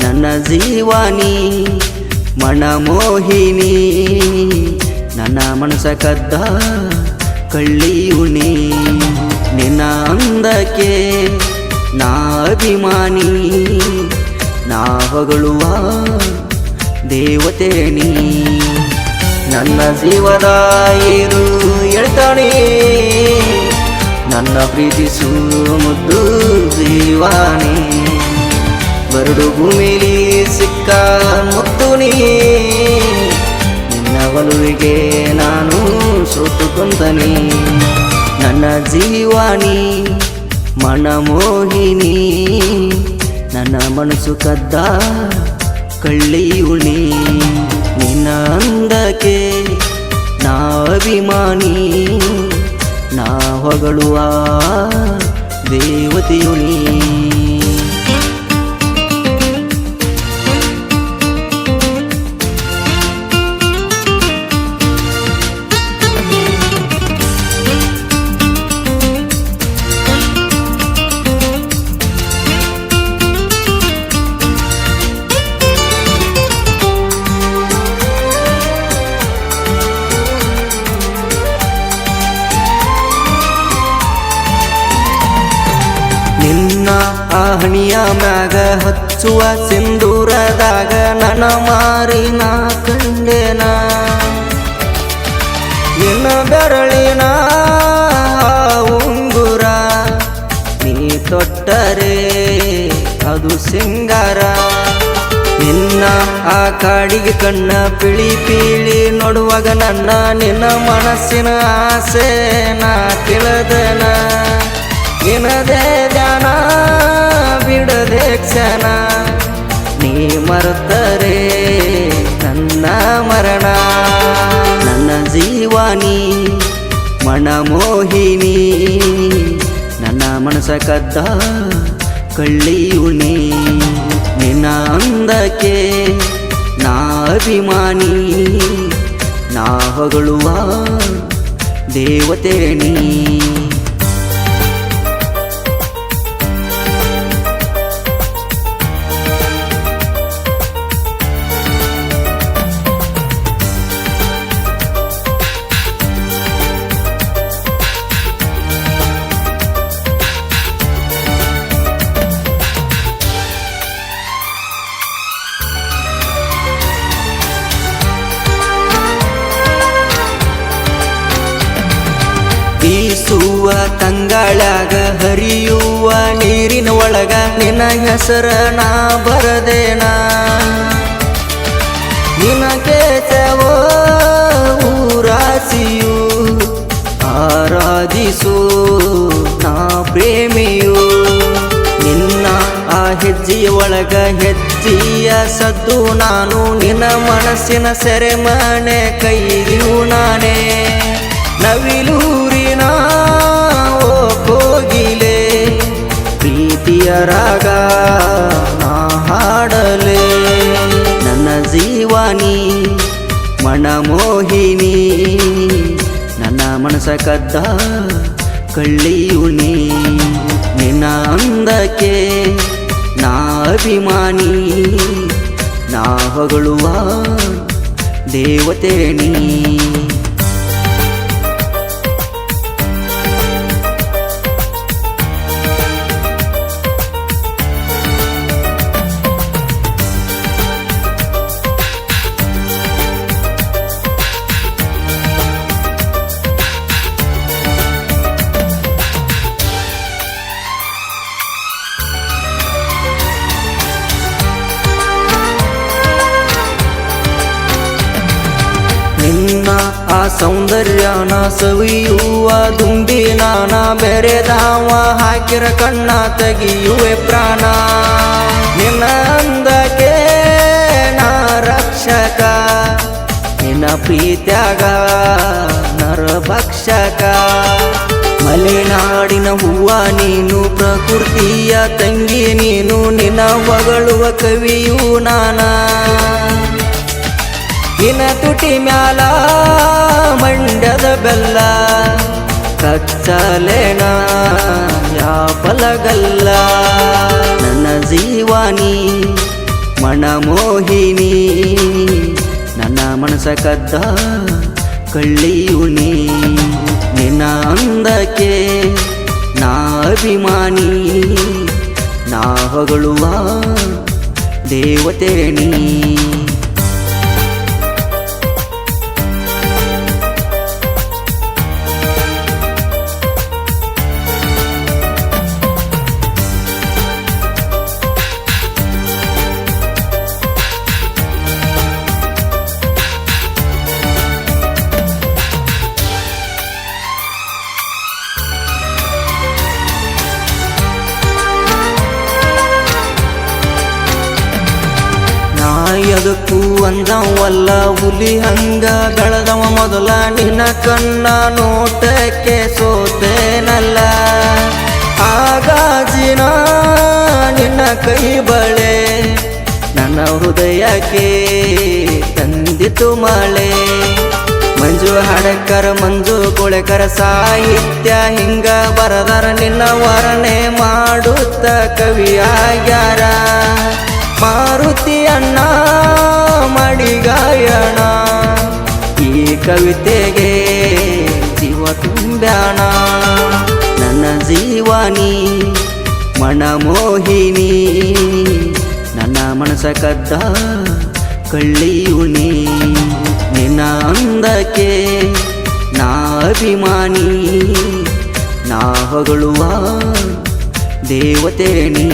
ನನ್ನ ಜೀವಾನಿ ಮನಮೋಹಿನಿ ನನ್ನ ಮನಸ ಕದ್ದ ಕಳ್ಳಿಯುಣಿ ನಿನ್ನ ಅಂದಕ್ಕೆ ನಾ ಅಭಿಮಾನಿ ನಾ ಹೊಗಳುವ ದೇವತೆ ನೀ ನನ್ನ ಜೀವದ ಏರು ಎಳ್ತಾನೆ ನನ್ನ ಪ್ರೀತಿಸು ಮುದ್ದು ಜೀವಾನಿ ಬರಡು ಭೂಮಿಲಿ ಸಿಕ್ಕ ಮುತ್ತು ನೀ ನಿನ್ನ ಒಲುವಿಗೆ ನಾನು ಸೋತುಕೊಂಡನಿ ನನ್ನ ಜೀವಾನಿ ಮನಮೋಹಿನಿ ನನ್ನ ಮನಸ್ಸು ಕದ್ದ ಕಳ್ಳಿಯುಣಿ ನಿನ್ನ ಅಂದಕ್ಕೆ ನಾ ಅಭಿಮಾನಿ ನಾ ಹೊಗಳುವ ದೇವತೆಯುಣಿ ನಿನ್ನ ಆ ಹಣಿಯ ಮ್ಯಾಗ ಹಚ್ಚುವ ಸಿಂಧೂರದಾಗ ನನ್ನ ಮಾರಿನ ಕಂಡೆನ ನಿನ್ನ ಬೆರಳಿನ ಉಂಗುರ ನೀ ತೊಟ್ಟರೆ ಅದು ಸಿಂಗಾರ ನಿನ್ನ ಆ ಕಾಡಿಗೆ ಕಣ್ಣ ಪಿಳಿ ಪೀಳಿ ನೋಡುವಾಗ ನನ್ನ ನಿನ್ನ ಮನಸ್ಸಿನ ಆಸೆ ನಾ ತಿಳಿದನ ನಿನದೇ ಧ್ಯಾನ ಬಿಡದೆ ಕ್ಷಣ ನೀ ಮರೆತರೆ ನನ್ನ ಮರಣ ನನ್ನ ಜೀವಾನಿ ಮನಮೋಹಿನಿ ನನ್ನ ಮನಸ ಕದ್ದ ಕಳ್ಳಿಯುಣಿ ನಿನ್ನ ಅಂದಕ್ಕೆ ನಾ ಅಭಿಮಾನಿ ನಾ ಹೊಗಳುವ ದೇವತೆ ನೀ ಬೀಸುವ ತಂಗಾಳಾಗ ಹರಿಯುವ ನೀರಿನ ಒಳಗ ನಿನ್ನ ಹೆಸರ ನಾ ಬರದೇನ ನಿನ್ನ ಕೇಚವೋ ಊರಾಸಿಯು ಆರಾಧಿಸು ನಾ ಪ್ರೇಮಿಯು ನಿನ್ನ ಆ ಹೆಜ್ಜೆಯ ಒಳಗ ಹೆಜ್ಜೆಯ ಸದ್ದು ನಾನು ನಿನ್ನ ಮನಸ್ಸಿನ ಸೆರೆಮನೆ ಕೈಯು ನಾನೇ ನವಿಲೂರಿನ ಓ ಕೋಗಿಲೆ ಪ್ರೀತಿಯ ರಾಗ ನಾ ಹಾಡಲೆ ನನ್ನ ಜೀವಾನಿ ಮನಮೋಹಿನಿ ನನ್ನ ಮನಸ ಕದ್ದ ಕಳ್ಳಿಯುಣಿ ನಿನ್ನ ಅಂದಕ್ಕೆ ನಾ ಅಭಿಮಾನಿ ನಾ ಹೊಗಳುವ ದೇವತೆ ನೀ ನಿನ್ನ ಆ ಸೌಂದರ್ಯನ ಸವಿಯುವ ದುಂಬಿ ನಾನ ಬೆರೆದಾವ ಹಾಕಿರ ಕಣ್ಣ ತೆಗಿಯುವೆ ಪ್ರಾಣ ನಿನ್ನ ಅಂದಕ್ಕೆ ನಾ ರಕ್ಷಕ ನಿನ್ನ ಪ್ರೀತ್ಯಾಗ ನರಭಕ್ಷಕ ಮಲೆನಾಡಿನ ಹೂವ ನೀನು ಪ್ರಕೃತಿಯ ತಂಗಿ ನೀನು ನಿನ್ನ ಹೊಗಳುವ ಕವಿಯು ನಾನ ನಿನ್ನ ತುಟಿ ಮ್ಯಾಲ ಮಂಡ್ಯದ ಬೆಲ್ಲ ಕಚ್ಚಲೇನ ಯಾಪಲಗಲ್ಲ ನನ್ನ ಜೀವಾನಿ ಮನಮೋಹಿನಿ ನನ್ನ ಮನಸ ಕದ್ದ ಕಳ್ಳಿಯು ನೀ ನಿನ್ನ ಅಂದಕ್ಕೆ ನಾ ಅಭಿಮಾನಿ ನಾ ಹೊಗಳುವ ದೇವತೆ ನೀ ಅದಕ್ಕೂ ಅಂದವಲ್ಲ ಹುಲಿ ಹಂಗ ಬೆಳೆದವ ಮೊದಲ ನಿನ್ನ ಕಣ್ಣ ನೋಟಕ್ಕೆ ಸೋತೇನಲ್ಲ ಆಗಾಜಿನ ನಿನ್ನ ಕೈ ಬಳೆ ನನ್ನ ಹೃದಯಕ್ಕೆ ತಂದಿತು ಮಳೆ ಮಂಜು ಹಡಕರ ಮಂಜು ಕೊಳೆಕರ ಸಾಹಿತ್ಯ ಹಿಂಗ ಬರದರ ನಿನ್ನ ವರ್ಣೆ ಮಾಡುತ್ತ ಕವಿಯಾಗ್ಯಾರ ಮಾರುತಿ ಅಣ್ಣ ಮಡಿಗಾಯಣ ಈ ಕವಿತೆಗೆ ಜೀವ ತುಂಬ್ಯಾಣ ನನ್ನ ಜೀವಾನಿ ಮನಮೋಹಿನಿ ನನ್ನ ಮನಸ ಕದ್ದ ಕಳ್ಳಿಯು ನೀ ನಿನ್ನ ಅಂದಕ್ಕೆ ನಾ ಅಭಿಮಾನಿ ನಾ ಹೊಗಳುವ ದೇವತೆ ನೀ